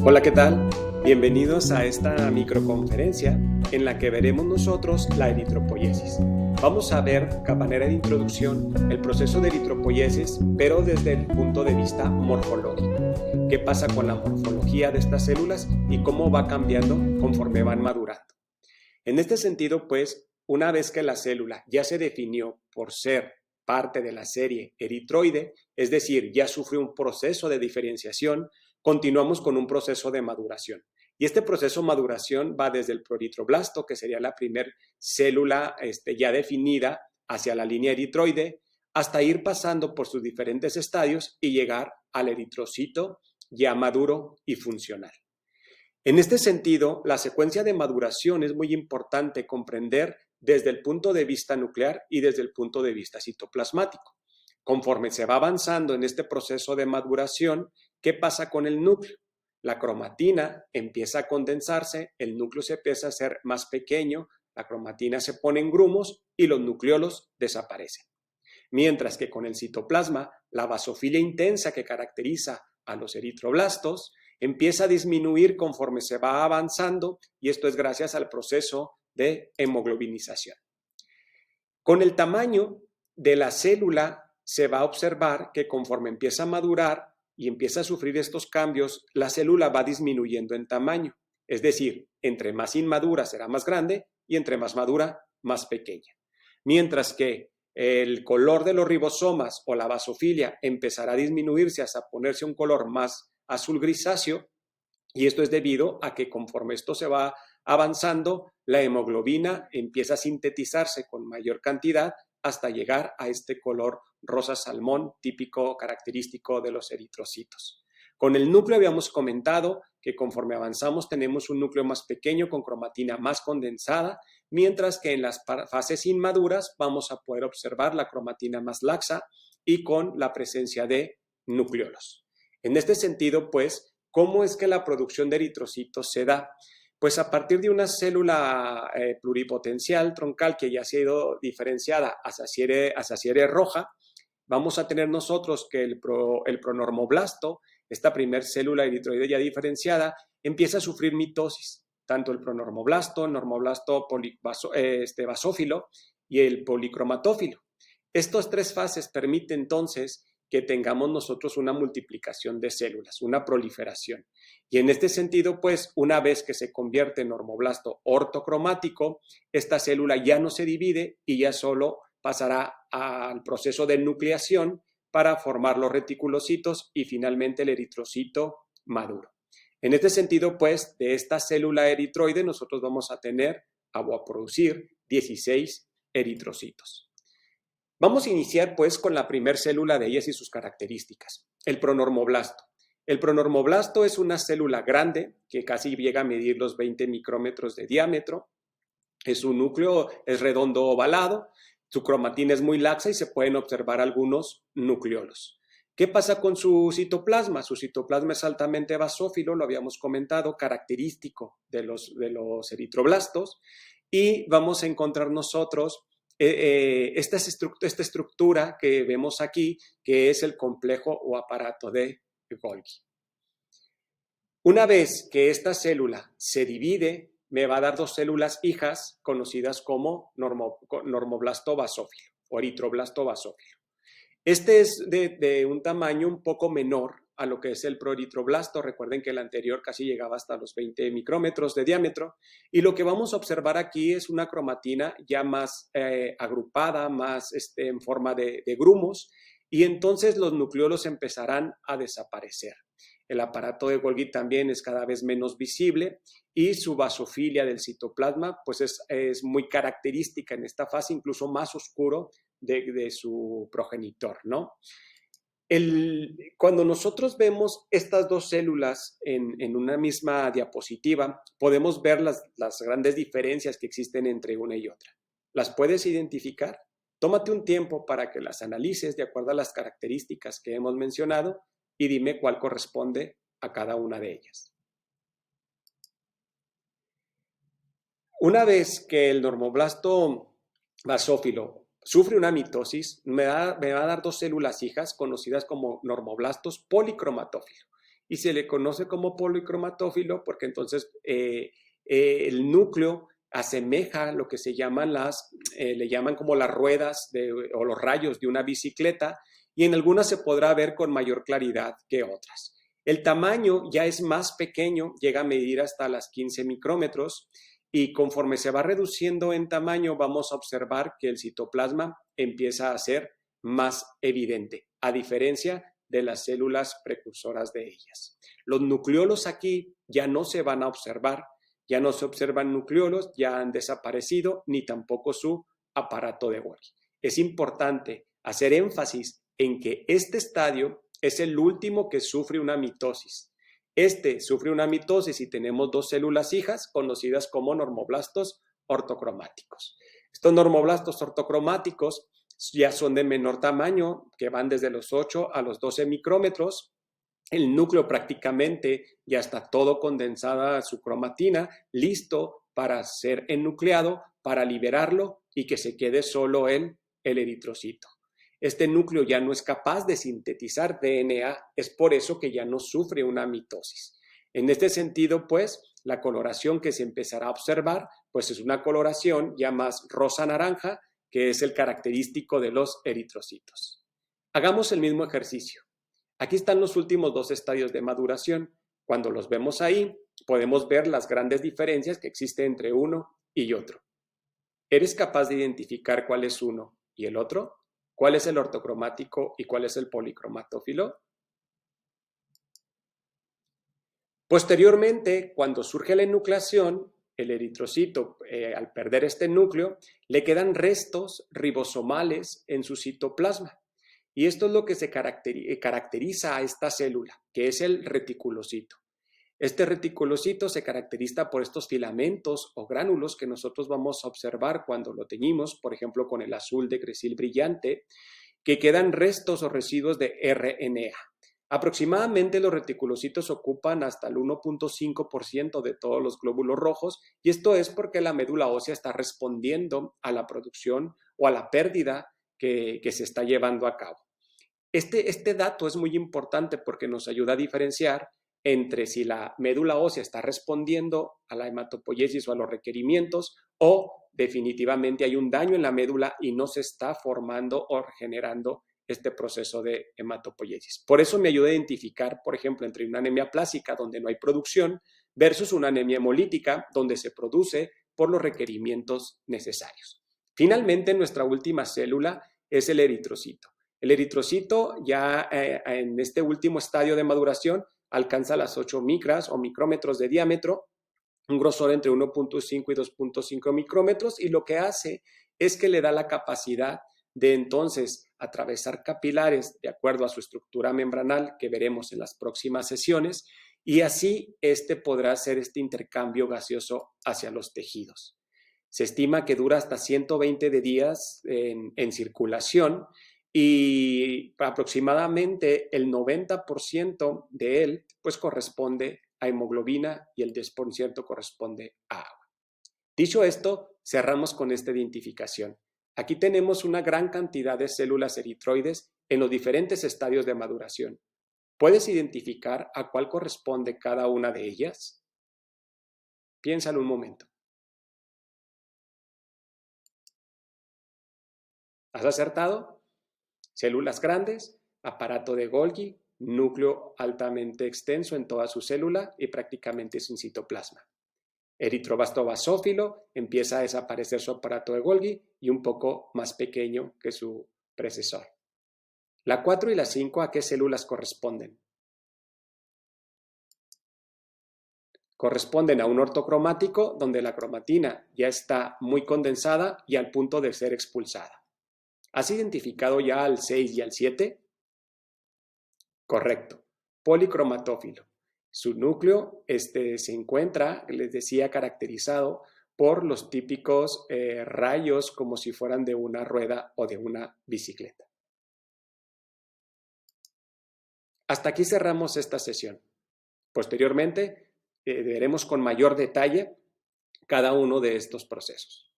Hola, ¿qué tal? Bienvenidos a esta microconferencia en la que veremos nosotros la eritropoiesis. Vamos a ver, a manera de introducción, el proceso de eritropoiesis, pero desde el punto de vista morfológico. ¿Qué pasa con la morfología de estas células y cómo va cambiando conforme van madurando? En este sentido, pues, una vez que la célula ya se definió por ser parte de la serie eritroide, es decir, ya sufrió un proceso de diferenciación, continuamos con un proceso de maduración. Y este proceso de maduración va desde el proeritroblasto, que sería la primera célula ya definida, hacia la línea eritroide, hasta ir pasando por sus diferentes estadios y llegar al eritrocito ya maduro y funcional. En este sentido, la secuencia de maduración es muy importante comprender desde el punto de vista nuclear y desde el punto de vista citoplasmático. Conforme se va avanzando en este proceso de maduración, ¿qué pasa con el núcleo? La cromatina empieza a condensarse, el núcleo se empieza a hacer más pequeño, la cromatina se pone en grumos y los nucleolos desaparecen. Mientras que con el citoplasma, la basofilia intensa que caracteriza a los eritroblastos empieza a disminuir conforme se va avanzando, y esto es gracias al proceso de hemoglobinización. Con el tamaño de la célula se va a observar que conforme empieza a madurar y empieza a sufrir estos cambios, la célula va disminuyendo en tamaño. Es decir, entre más inmadura será más grande y entre más madura, más pequeña. Mientras que el color de los ribosomas o la basofilia empezará a disminuirse hasta ponerse un color más azul grisáceo, y esto es debido a que conforme esto se va avanzando, la hemoglobina empieza a sintetizarse con mayor cantidad hasta llegar a este color rosa salmón típico característico de los eritrocitos. Con el núcleo habíamos comentado que conforme avanzamos tenemos un núcleo más pequeño con cromatina más condensada, mientras que en las fases inmaduras vamos a poder observar la cromatina más laxa y con la presencia de nucleolos. En este sentido, pues, ¿cómo es que la producción de eritrocitos se da? Pues a partir de una célula pluripotencial troncal que ya ha sido diferenciada hacia serie roja, vamos a tener nosotros que el pronormoblasto, esta primer célula eritroide ya diferenciada, empieza a sufrir mitosis, tanto el pronormoblasto, normoblasto basófilo y el policromatófilo. Estas tres fases permiten entonces que tengamos nosotros una multiplicación de células, una proliferación. Y en este sentido, pues, una vez que se convierte en normoblasto ortocromático, esta célula ya no se divide y ya solo pasará al proceso de nucleación para formar los reticulocitos y finalmente el eritrocito maduro. En este sentido, pues, de esta célula eritroide nosotros vamos a tener o a producir 16 eritrocitos. Vamos a iniciar, pues, con la primera célula de ellas y sus características, el pronormoblasto. El pronormoblasto es una célula grande que casi llega a medir los 20 micrómetros de diámetro. Su núcleo es redondo ovalado, su cromatina es muy laxa y se pueden observar algunos nucleolos. ¿Qué pasa con su citoplasma? Su citoplasma es altamente basófilo, lo habíamos comentado, característico de los eritroblastos, y vamos a encontrar nosotros esta estructura que vemos aquí, que es el complejo o aparato de Golgi. Una vez que esta célula se divide, me va a dar dos células hijas conocidas como normoblasto basófilo o eritroblasto basófilo. Este es de un tamaño un poco menor a lo que es el proeritroblasto. Recuerden que el anterior casi llegaba hasta los 20 micrómetros de diámetro. Y lo que vamos a observar aquí es una cromatina ya más agrupada, más en forma de grumos. Y entonces los nucleolos empezarán a desaparecer. El aparato de Golgi también es cada vez menos visible y su basofilia del citoplasma pues es muy característica en esta fase, incluso más oscuro de su progenitor, ¿no? Cuando nosotros vemos estas dos células en una misma diapositiva, podemos ver las grandes diferencias que existen entre una y otra. ¿Las puedes identificar? Tómate un tiempo para que las analices de acuerdo a las características que hemos mencionado y dime cuál corresponde a cada una de ellas. Una vez que el normoblasto basófilo sufre una mitosis, me va a dar dos células hijas conocidas como normoblastos policromatófilo. y se le conoce como policromatófilo porque entonces el núcleo asemeja lo que se llaman le llaman como las ruedas o los rayos de una bicicleta, y en algunas se podrá ver con mayor claridad que otras. El tamaño ya es más pequeño, llega a medir hasta las 15 micrómetros, y conforme se va reduciendo en tamaño vamos a observar que el citoplasma empieza a ser más evidente, a diferencia de las células precursoras de ellas. Los nucleolos aquí ya no se van a observar, ya no se observan nucleolos, ya han desaparecido, ni tampoco su aparato de Golgi. Es importante hacer énfasis en que este estadio es el último que sufre una mitosis. Este sufre una mitosis y tenemos dos células hijas conocidas como normoblastos ortocromáticos. Estos normoblastos ortocromáticos ya son de menor tamaño, que van desde los 8 a los 12 micrómetros. El núcleo prácticamente ya está todo condensada su cromatina, listo para ser enucleado, para liberarlo y que se quede solo el eritrocito. Este núcleo ya no es capaz de sintetizar DNA, es por eso que ya no sufre una mitosis. En este sentido, pues, la coloración que se empezará a observar, pues es una coloración ya más rosa-naranja, que es el característico de los eritrocitos. Hagamos el mismo ejercicio. Aquí están los últimos dos estadios de maduración. Cuando los vemos ahí, podemos ver las grandes diferencias que existen entre uno y otro. ¿Eres capaz de identificar cuál es uno y el otro? ¿Cuál es el ortocromático y cuál es el policromatófilo? Posteriormente, cuando surge la enucleación, el eritrocito, al perder este núcleo, le quedan restos ribosomales en su citoplasma. Y esto es lo que se caracteriza a esta célula, que es el reticulocito. Este reticulocito se caracteriza por estos filamentos o gránulos que nosotros vamos a observar cuando lo teñimos, por ejemplo, con el azul de Crecil brillante, que quedan restos o residuos de RNA. Aproximadamente los reticulocitos ocupan hasta el 1.5% de todos los glóbulos rojos, y esto es porque la médula ósea está respondiendo a la producción o a la pérdida que se está llevando a cabo. Este dato es muy importante porque nos ayuda a diferenciar entre si la médula ósea está respondiendo a la hematopoiesis o a los requerimientos, o definitivamente hay un daño en la médula y no se está formando o generando este proceso de hematopoiesis. Por eso me ayuda a identificar, por ejemplo, entre una anemia plásica donde no hay producción versus una anemia hemolítica donde se produce por los requerimientos necesarios. Finalmente, nuestra última célula es el eritrocito. El eritrocito ya en este último estadio de maduración alcanza las 8 micras o micrómetros de diámetro, un grosor entre 1.5 y 2.5 micrómetros, y lo que hace es que le da la capacidad de entonces atravesar capilares de acuerdo a su estructura membranal que veremos en las próximas sesiones, y así podrá hacer este intercambio gaseoso hacia los tejidos. Se estima que dura hasta 120 días en circulación, y aproximadamente el 90% de él pues corresponde a hemoglobina y el 10% corresponde a agua. Dicho esto, cerramos con esta identificación. Aquí tenemos una gran cantidad de células eritroides en los diferentes estadios de maduración. ¿Puedes identificar a cuál corresponde cada una de ellas? Piénsalo un momento. ¿Has acertado? Células grandes, aparato de Golgi, núcleo altamente extenso en toda su célula y prácticamente sin citoplasma. Eritroblasto basófilo, empieza a desaparecer su aparato de Golgi y un poco más pequeño que su predecesor. La 4 y la 5, ¿a qué células corresponden? Corresponden a un ortocromático donde la cromatina ya está muy condensada y al punto de ser expulsada. ¿Has identificado ya al 6 y al 7? Correcto, policromatófilo. Su núcleo se encuentra, les decía, caracterizado por los típicos rayos como si fueran de una rueda o de una bicicleta. Hasta aquí cerramos esta sesión. Posteriormente, veremos con mayor detalle cada uno de estos procesos.